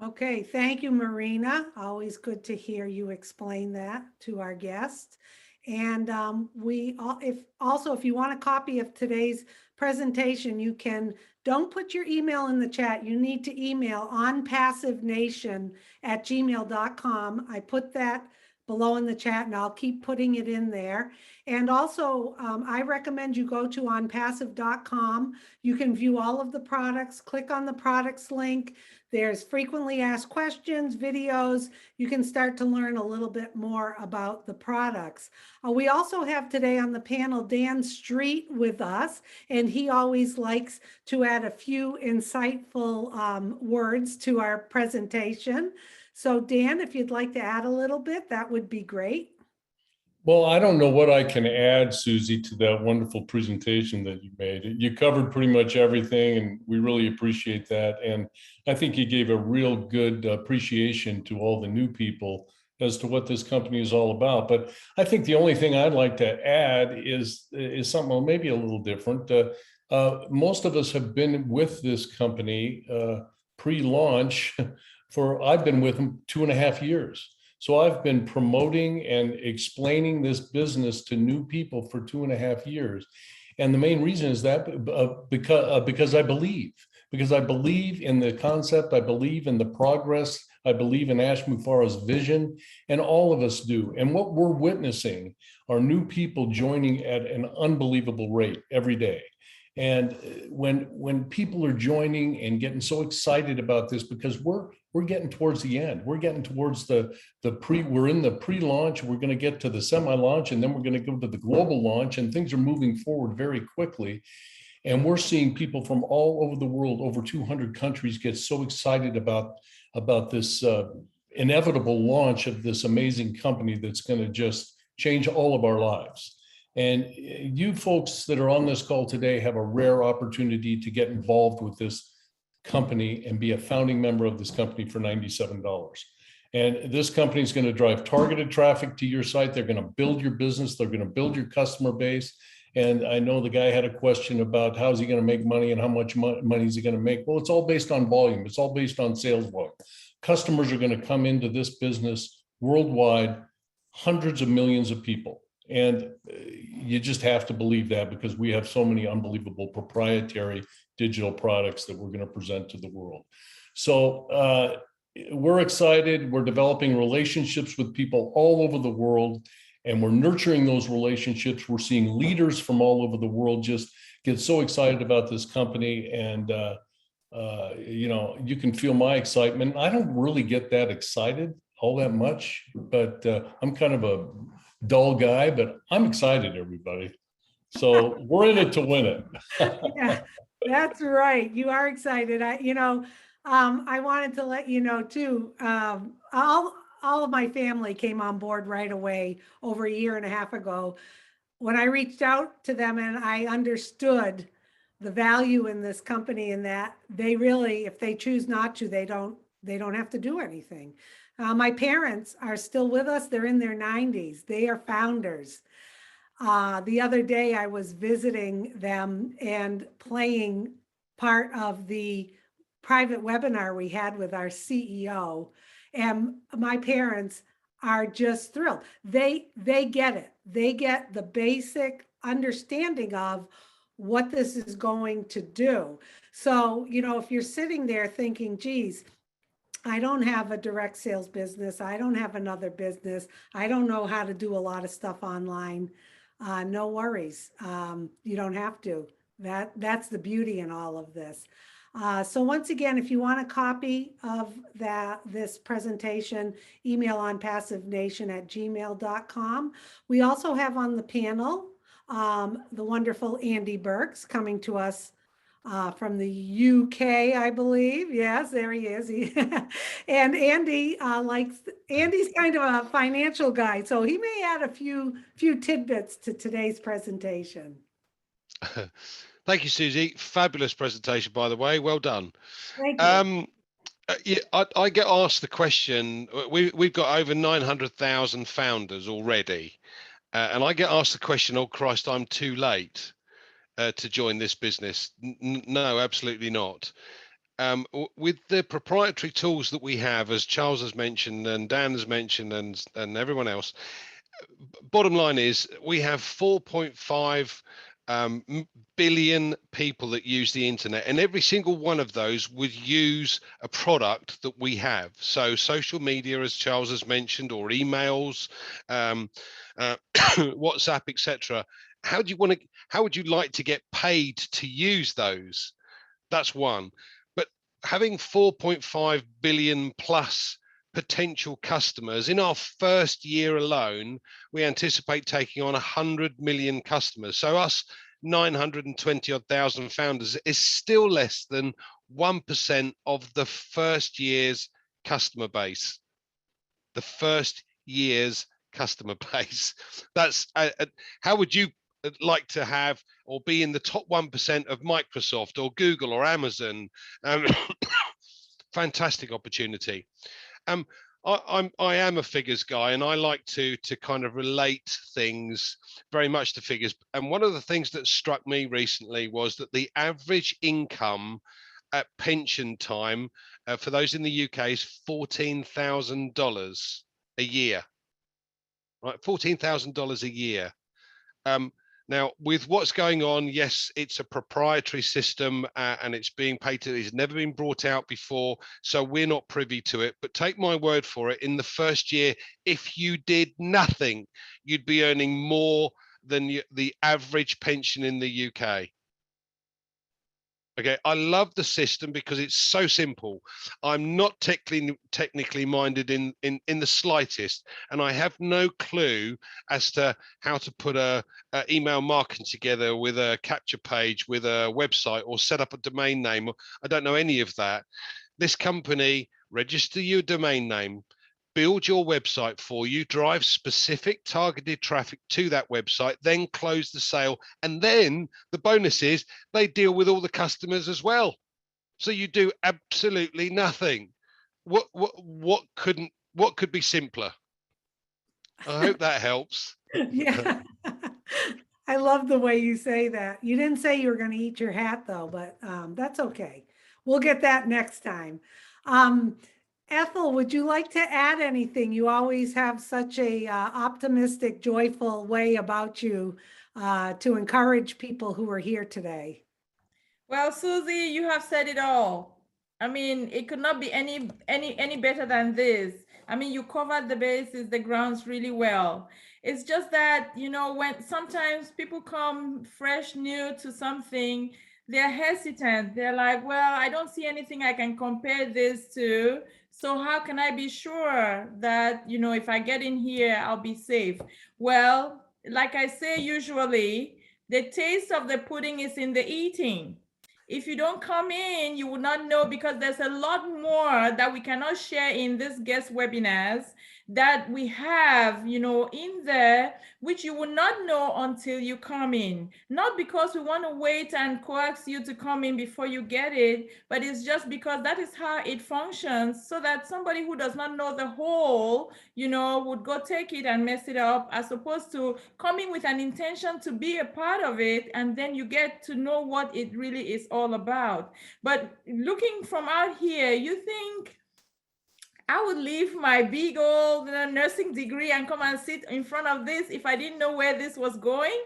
Okay, thank you, Marina. Always good to hear you explain that to our guests. And if you want a copy of today's presentation, you can, don't put your email in the chat. You need to email onpassivenation@gmail.com. I put that below in the chat, and I'll keep putting it in there. And also, I recommend you go to onpassive.com. You can view all of the products, click on the products link. There's frequently asked questions, videos. You can start to learn a little bit more about the products. We also have today on the panel Dan Street with us, and he always likes to add a few insightful words to our presentation. So Dan, if you'd like to add a little bit, that would be great. Well, I don't know what I can add, Susie, to that wonderful presentation that you made. You covered pretty much everything, and we really appreciate that. And I think you gave a real good appreciation to all the new people as to what this company is all about. But I think the only thing I'd like to add is something maybe a little different. Most of us have been with this company pre-launch I've been with them 2.5 years. So I've been promoting and explaining this business to new people for 2.5 years. And the main reason is that because I believe in the concept, I believe in the progress, I believe in Ash Mufareh's vision, and all of us do. And what we're witnessing are new people joining at an unbelievable rate every day. And when people are joining and getting so excited about this, because we're getting towards the end, we're getting towards we're in the pre-launch, we're going to get to the semi-launch, and then we're going to go to the global launch, and things are moving forward very quickly. And we're seeing people from all over the world, over 200 countries, get so excited about this inevitable launch of this amazing company that's going to just change all of our lives. And you folks that are on this call today have a rare opportunity to get involved with this company and be a founding member of this company for $97. And this company is going to drive targeted traffic to your site. They're going to build your business. They're going to build your customer base. And I know the guy had a question about how is he going to make money and how much money is he going to make? Well, it's all based on volume. It's all based on sales volume. Customers are going to come into this business worldwide, hundreds of millions of people. And you just have to believe that, because we have so many unbelievable proprietary digital products that we're going to present to the world. So we're excited. We're developing relationships with people all over the world, and we're nurturing those relationships. We're seeing leaders from all over the world just get so excited about this company. And, you can feel my excitement. I don't really get that excited all that much, but I'm kind of a dull guy, but I'm excited, everybody. So we're in it to win it. Yeah, that's right. You are excited. I wanted to let you know too, all of my family came on board right away over 1.5 years ago when I reached out to them, and I understood the value in this company, and that they really, if they choose not to, they don't have to do anything. My parents are still with us. They're in their 90s. They are founders. The other day I was visiting them and playing part of the private webinar we had with our CEO, and my parents are just thrilled. They get it. They get the basic understanding of what this is going to do. So, if you're sitting there thinking, geez, I don't have a direct sales business, I don't have another business, I don't know how to do a lot of stuff online, no worries. You don't have to. That's the beauty in all of this. So once again, if you want a copy of this presentation, email onpassivenation@gmail.com. We also have on the panel the wonderful Andy Burks coming to us from the UK, I believe. Yes, there he is. And Andy's kind of a financial guy, so he may add a few tidbits to today's presentation. Thank you, Susie. Fabulous presentation, by the way. Well done. Thank you. Yeah, I get asked the question. We've got over 900,000 founders already, and I get asked the question, "Oh Christ, I'm too late to join this business." No, absolutely not. With the proprietary tools that we have, as Charles has mentioned and Dan has mentioned and everyone else, bottom line is we have 4.5 billion people that use the internet, and every single one of those would use a product that we have. So social media, as Charles has mentioned, or emails, WhatsApp, etc. How would you like to get paid to use those? That's one. But having 4.5 billion plus potential customers in our first year alone, we anticipate taking on 100 million customers. So us 920 odd thousand founders is still less than 1% of the first year's customer base. The first year's customer base. That's how would you like to have or be in the top 1% of Microsoft or Google or Amazon? Fantastic opportunity. I am a figures guy, and I like to kind of relate things very much to figures. And one of the things that struck me recently was that the average income at pension time for those in the UK is $14,000 a year. Right, $14,000 a year. Now, with what's going on, yes, it's a proprietary system and it's being patented. It's never been brought out before, so we're not privy to it. But take my word for it, in the first year, if you did nothing, you'd be earning more than the average pension in the UK. Okay, I love the system because it's so simple. I'm not technically minded in the slightest, and I have no clue as to how to put a email marketing together with a capture page, with a website, or set up a domain name. I don't know any of that. This company register your domain name, build your website for you, drive specific targeted traffic to that website, then close the sale. And then the bonus is they deal with all the customers as well. So you do absolutely nothing. What could be simpler? I hope that helps. Yeah. I love the way you say that. You didn't say you were going to eat your hat though, but that's okay. We'll get that next time. Ethel, would you like to add anything? You always have such a optimistic, joyful way about you to encourage people who are here today. Well, Susie, you have said it all. I mean, it could not be any better than this. I mean, you covered the bases, the grounds really well. It's just that, you know, when sometimes people come fresh, new to something, they're hesitant. They're like, well, I don't see anything I can compare this to. So how can I be sure that, you know, if I get in here, I'll be safe? Well, like I say, usually the taste of the pudding is in the eating. If you don't come in, you will not know, because there's a lot more that we cannot share in this guest webinars that we have, you know, in there, which you will not know until you come in. Not because we want to wait and coax you to come in before you get it, but it's just because that is how it functions, so that somebody who does not know the whole, you know, would go take it and mess it up, as opposed to coming with an intention to be a part of it, and then you get to know what it really is all about. But looking from out here, you think I would leave my big old nursing degree and come and sit in front of this if I didn't know where this was going?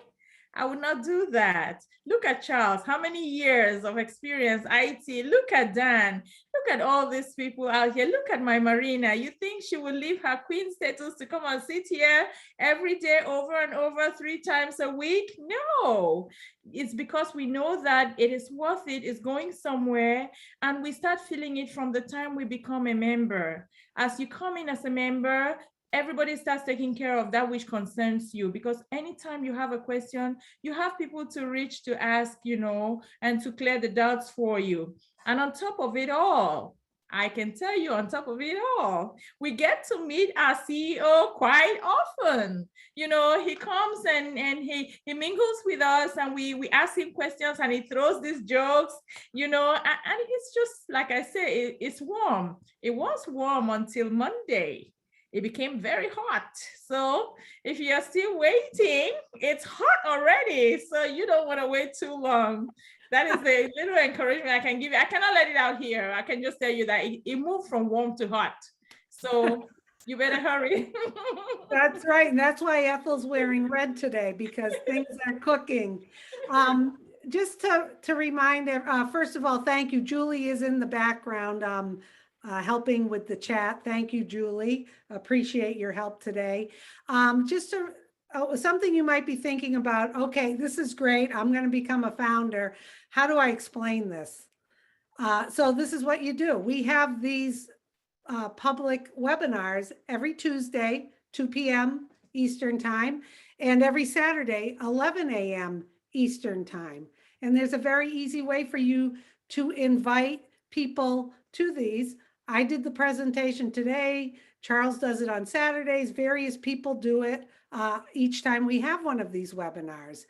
I would not do that. Look at Charles, how many years of experience, IT. Look at Dan, look at all these people out here. Look at my Marina. You think she would leave her queen status to come and sit here every day over and over 3 times a week? No, it's because we know that it is worth it, it's going somewhere, and we start feeling it from the time we become a member. As you come in as a member, everybody starts taking care of that which concerns you, because anytime you have a question, you have people to reach to ask, you know, and to clear the doubts for you. And on top of it all, I can tell you, on top of it all, we get to meet our CEO quite often. You know, he comes and he mingles with us, and we ask him questions, and he throws these jokes, you know, and it's just, like I say, it's warm. It was warm until Monday. It became very hot. So if you're still waiting, it's hot already. So you don't want to wait too long. That is the little encouragement I can give you. I cannot let it out here. I can just tell you that it moved from warm to hot. So you better hurry. That's right. And that's why Ethel's wearing red today, because things are cooking. just to remind, first of all, thank you. Julie is in the background helping with the chat. Thank you, Julie. Appreciate your help today. Something you might be thinking about, okay, this is great. I'm going to become a founder. How do I explain this? So this is what you do. We have these public webinars every Tuesday, 2 p.m. Eastern time, and every Saturday, 11 a.m. Eastern time. And there's a very easy way for you to invite people to these. I did the presentation today. Charles does it on Saturdays. Various people do it each time we have one of these webinars.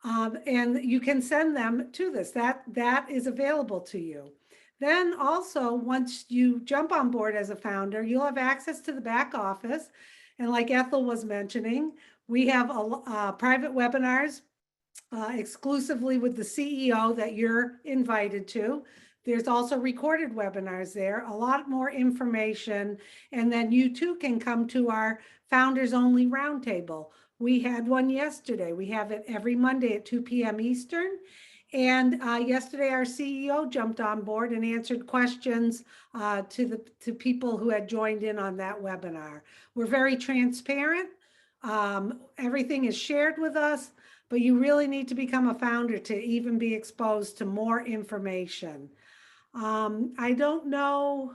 And you can send them to this. That is available to you. Then also, once you jump on board as a founder, you'll have access to the back office. And like Ethel was mentioning, we have private webinars exclusively with the CEO that you're invited to. There's also recorded webinars there, a lot more information. And then you too can come to our Founders Only Roundtable. We had one yesterday. We have it every Monday at 2 p.m. Eastern. And yesterday, our CEO jumped on board and answered questions to people who had joined in on that webinar. We're very transparent. Everything is shared with us, but you really need to become a founder to even be exposed to more information. I don't know.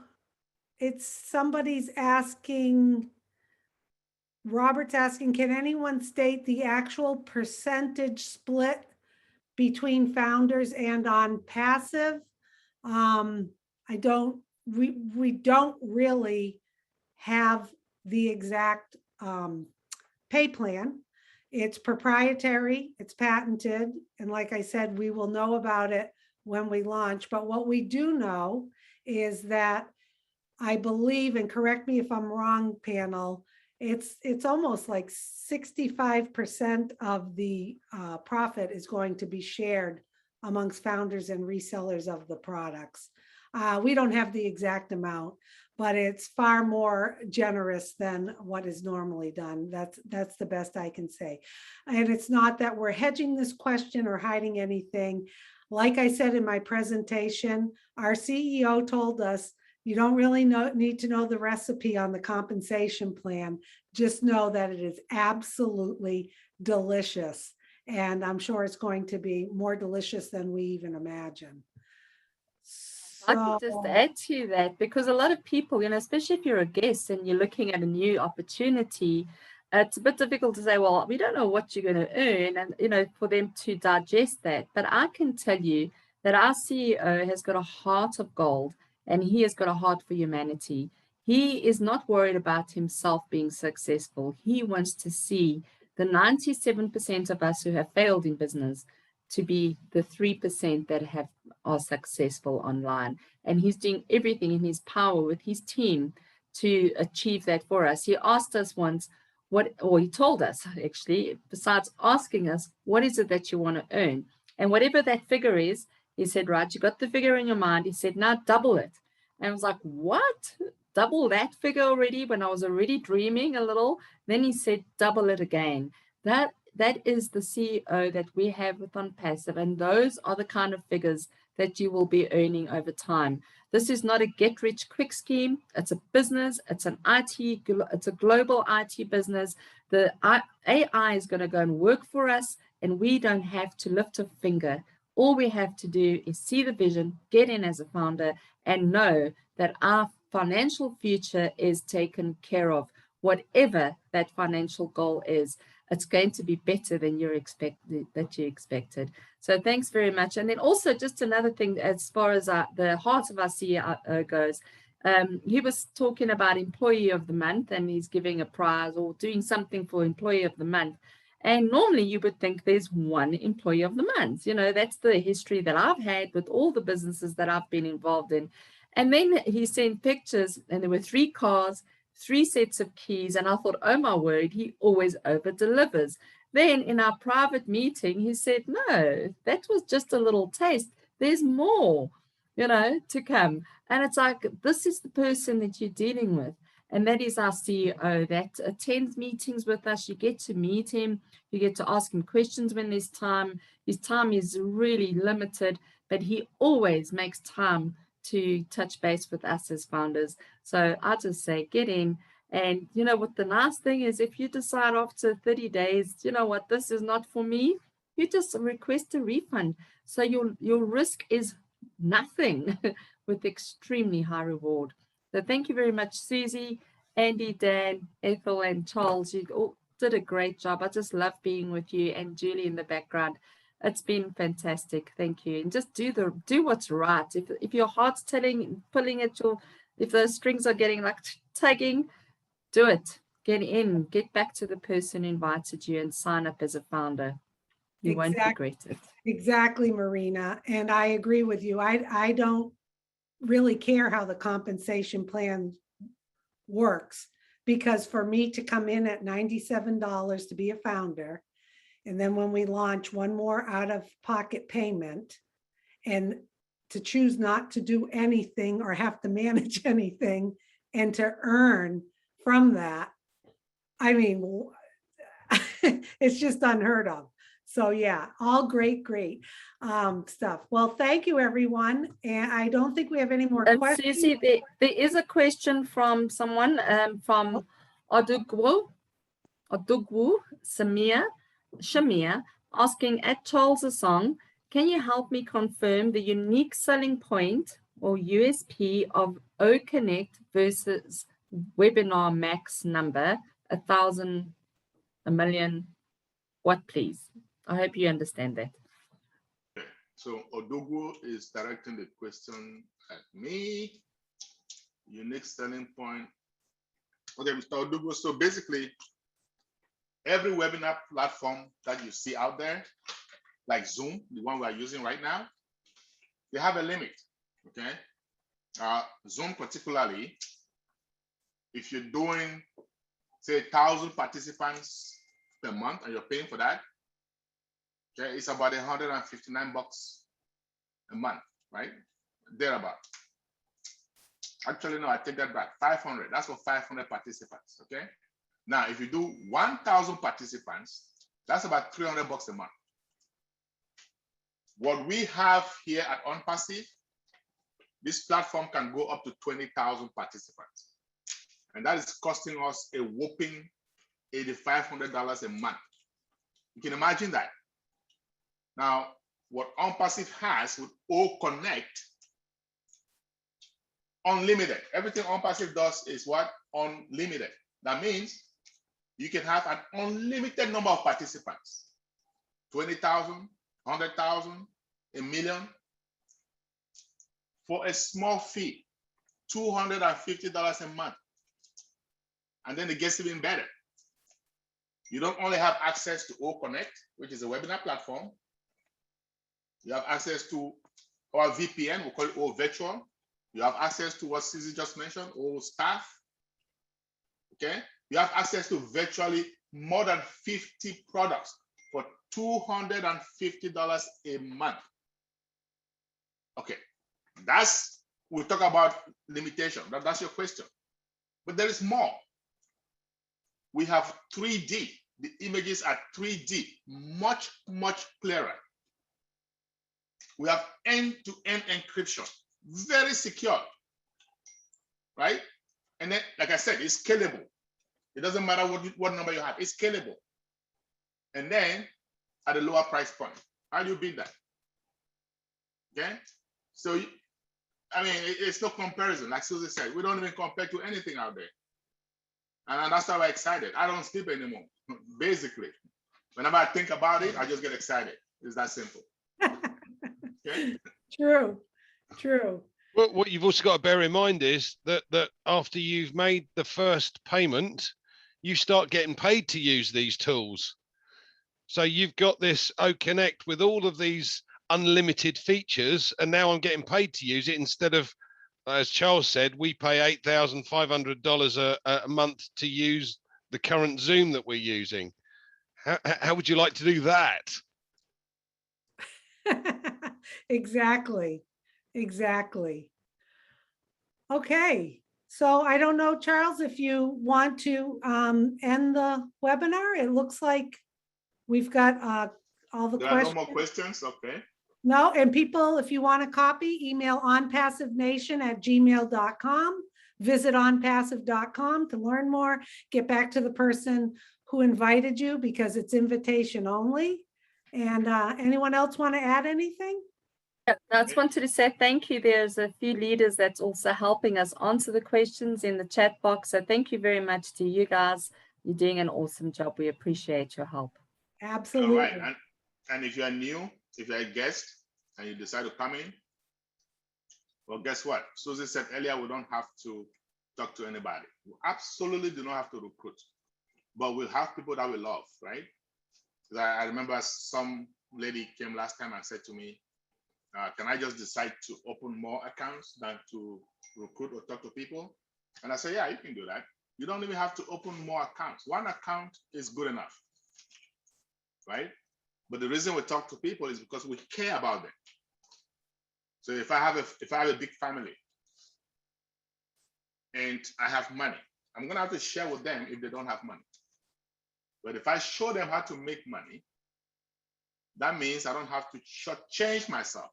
It's somebody's asking. Robert's asking, can anyone state the actual percentage split between founders and Onpassive? We don't really have the exact pay plan. It's proprietary, it's patented, and like I said, we will know about it when we launch. But what we do know is that I believe, and correct me if I'm wrong, panel, it's almost like 65% of the profit is going to be shared amongst founders and resellers of the products. We don't have the exact amount, but it's far more generous than what is normally done. That's the best I can say. And it's not that we're hedging this question or hiding anything. Like I said in my presentation, our CEO told us, you don't really need to know the recipe on the compensation plan. Just know that it is absolutely delicious. And I'm sure it's going to be more delicious than we even imagine. I could just add to that, because a lot of people, especially if you're a guest and you're looking at a new opportunity, it's a bit difficult to say, well, we don't know what you're going to earn, and, for them to digest that. But I can tell you that our CEO has got a heart of gold, and he has got a heart for humanity. He is not worried about himself being successful. He wants to see the 97% of us who have failed in business to be the 3% that are successful online. And he's doing everything in his power with his team to achieve that for us. He asked us once, he told us actually, besides asking us, what is it that you want to earn? And whatever that figure is, he said, right, you got the figure in your mind. He said, now double it. And I was like, what? Double that figure already when I was already dreaming a little? Then he said, double it again. That is the CEO that we have with Onpassive. And those are the kind of figures that you will be earning over time. This is not a get-rich-quick scheme. It's a business. It's it's a global IT business. The AI is going to go and work for us, and we don't have to lift a finger. All we have to do is see the vision, get in as a founder, and know that our financial future is taken care of. Whatever that financial goal is, it's going to be better than you expected. So thanks very much. And then also just another thing, as far as the heart of our CEO goes, he was talking about Employee of the Month, and he's giving a prize or doing something for Employee of the Month. And normally you would think there's one Employee of the Month. That's the history that I've had with all the businesses that I've been involved in. And then he sent pictures, and there were 3 cars, 3 sets of keys. And I thought, oh my word, he always over delivers. Then in our private meeting, he said, no, that was just a little taste. There's more, to come. And it's like, this is the person that you're dealing with. And that is our CEO that attends meetings with us. You get to meet him. You get to ask him questions when there's time. His time is really limited, but he always makes time to touch base with us as founders. So I just say, get in. And you know what the nice thing is, if you decide after 30 days, you know what, this is not for me, you just request a refund. So your risk is nothing with extremely high reward. So thank you very much, Susie, Andy, Dan, Ethel, and Charles. You all did a great job. I just love being with you, and Julie in the background. It's been fantastic. Thank you. And just do what's right. If your heart's pulling at your, if those strings are getting like tugging, do it. Get in. Get back to the person who invited you and sign up as a founder. You won't regret it. Exactly, Marina. And I agree with you. I don't really care how the compensation plan works, because for me to come in at $97 to be a founder, and then when we launch, one more out-of-pocket payment, and to choose not to do anything or have to manage anything and to earn from that, I mean, it's just unheard of. So yeah, all great stuff. Well, thank you, everyone. And I don't think we have any more questions. Susie, there is a question from someone from Odugwu Shamir, asking, at Charles' song, can you help me confirm the unique selling point or USP of OConnect versus webinar max number 1,000, 1,000,000? What, please? I hope you understand that. Okay. So Odogwu is directing the question at me. Unique selling point. Okay, Mr. Odogwu. So basically, every webinar platform that you see out there, like Zoom, the one we're using right now, they have a limit. Okay. Zoom particularly, if you're doing, say, 1,000 participants per month and you're paying for that, okay, it's about $159 a month, right? Thereabout. Actually, no, I take that back. 500. That's for 500 participants. Okay. Now, if you do 1,000 participants, that's about $300 a month. What we have here at Onpassive, this platform can go up to 20,000 participants, and that is costing us a whopping $8,500 a month. You can imagine that. Now, what Onpassive has with OConnect, unlimited. Everything Onpassive does is what? Unlimited. That means you can have an unlimited number of participants. 20,000, 100,000, 1,000,000 for a small fee, $250 a month. And then it gets even better. You don't only have access to OConnect, which is a webinar platform. You have access to our VPN, we call it O Virtual. You have access to what Susie just mentioned, O Staff. Okay. You have access to virtually more than 50 products for $250 a month. Okay. We'll talk about limitation. That's your question. But there is more. We have 3D. The images are 3D, much, much clearer. We have end-to-end encryption, very secure, right? And then, like I said, it's scalable. It doesn't matter what number you have, it's scalable. And then at a lower price point. How do you beat that? Okay? So, I mean, it's no comparison. Like Susie said, we don't even compare to anything out there. And that's why we're excited. I don't sleep anymore, basically. Whenever I think about it, I just get excited. It's that simple. Okay? True. Well, what you've also got to bear in mind is that after you've made the first payment, you start getting paid to use these tools. So you've got this OConnect with all of these unlimited features, and now I'm getting paid to use it instead of, as Charles said, we pay $8,500 a month to use the current Zoom that we're using. How would you like to do that? Exactly. Okay. So I don't know, Charles, if you want to end the webinar. It looks like we've got all the There are no questions. more questions, okay? No, and people, if you want a copy, email onpassivenation@gmail.com. Visit onpassive.com to learn more. Get back to the person who invited you because it's invitation only. And anyone else want to add anything? Yeah, I just wanted to say thank you. There's a few leaders that's also helping us answer the questions in the chat box. So thank you very much to you guys. You're doing an awesome job. We appreciate your help. Absolutely. All right. And if you are new, if you're a guest and you decide to come in, well, guess what? Susie said earlier, we don't have to talk to anybody. We absolutely do not have to recruit, but we'll have people that we love, right? I remember some lady came last time and said to me, can I just decide to open more accounts than to recruit or talk to people? And I said, yeah, you can do that. You don't even have to open more accounts. One account is good enough, right? But the reason we talk to people is because we care about them. So if I have a big family and I have money, I'm gonna have to share with them if they don't have money. But if I show them how to make money, that means I don't have to change myself,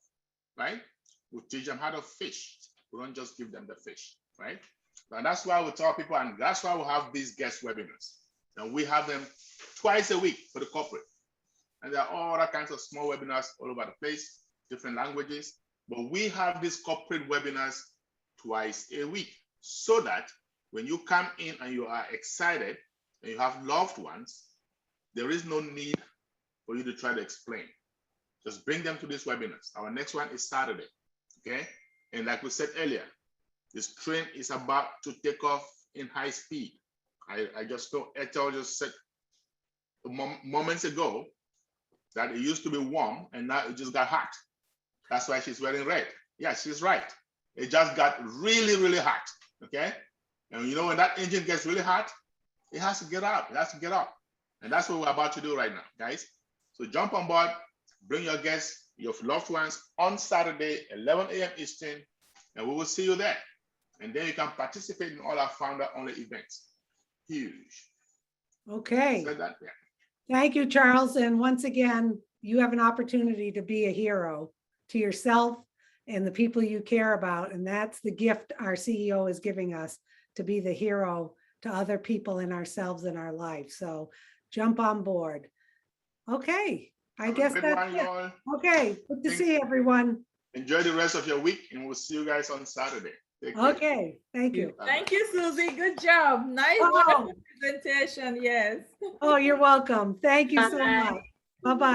right? We teach them how to fish. We don't just give them the fish, right? And that's why we tell people, and that's why we have these guest webinars. And we have them twice a week for the corporate. And there are all other kinds of small webinars all over the place, different languages. But we have these corporate webinars twice a week so that when you come in and you are excited and you have loved ones, there is no need for you to try to explain. Just bring them to these webinars. Our next one is Saturday, okay? And like we said earlier, this train is about to take off in high speed. I just know Ethel just said moments ago that it used to be warm and now it just got hot. That's why she's wearing red. Yeah, she's right. It just got really, really hot, okay? And you know, when that engine gets really hot, it has to get up, it has to get up. And that's what we're about to do right now, guys. So jump on board, bring your guests, your loved ones on Saturday, 11 a.m. Eastern, and we will see you there. And then you can participate in all our founder-only events. Huge. Okay. Said that, yeah. Thank you, Charles. And once again, you have an opportunity to be a hero to yourself and the people you care about. And that's the gift our CEO is giving us, to be the hero to other people and ourselves in our life. So jump on board. Okay. I guess that's it. Okay. Good to see everyone. Enjoy the rest of your week and we'll see you guys on Saturday. Okay. Thank you. Thank you, Susie. Good job. Nice wonderful presentation. Yes. Oh, you're welcome. Thank you so Bye. much. Bye-bye.